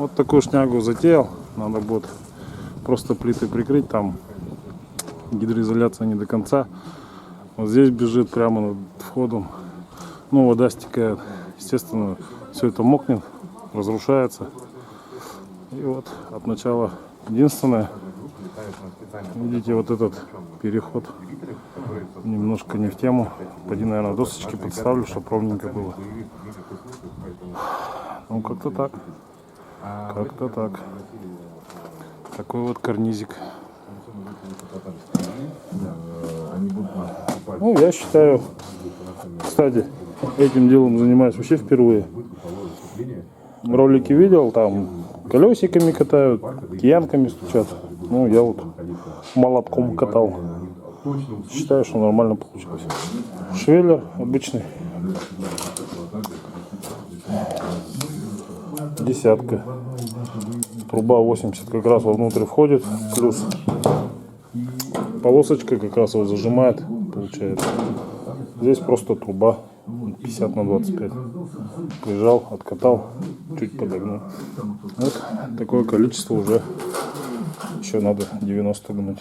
Вот такую шнягу затеял. Надо будет просто плиты прикрыть, там гидроизоляция не до конца. Вот здесь бежит прямо над входом. Ну, вода стекает. Естественно, все это мокнет, разрушается. И вот от начала единственное, видите, вот этот переход немножко не в тему. Пойди, наверное, досочки подставлю, чтобы ровненько было. Ну, как-то так. Как-то так. Такой вот карнизик. Ну, я считаю, кстати, этим делом занимаюсь вообще впервые. Ролики видел, там колесиками катают, киянками стучат. Ну, я вот молотком катал. Считаю, что нормально получилось. Швеллер обычный. Десятка. Труба 80 как раз вовнутрь входит. Плюс полосочка как раз его зажимает, получается. Здесь просто труба 50 на 25. Прижал, откатал, чуть подогнул. Вот такое количество уже. Еще надо 90 гнуть.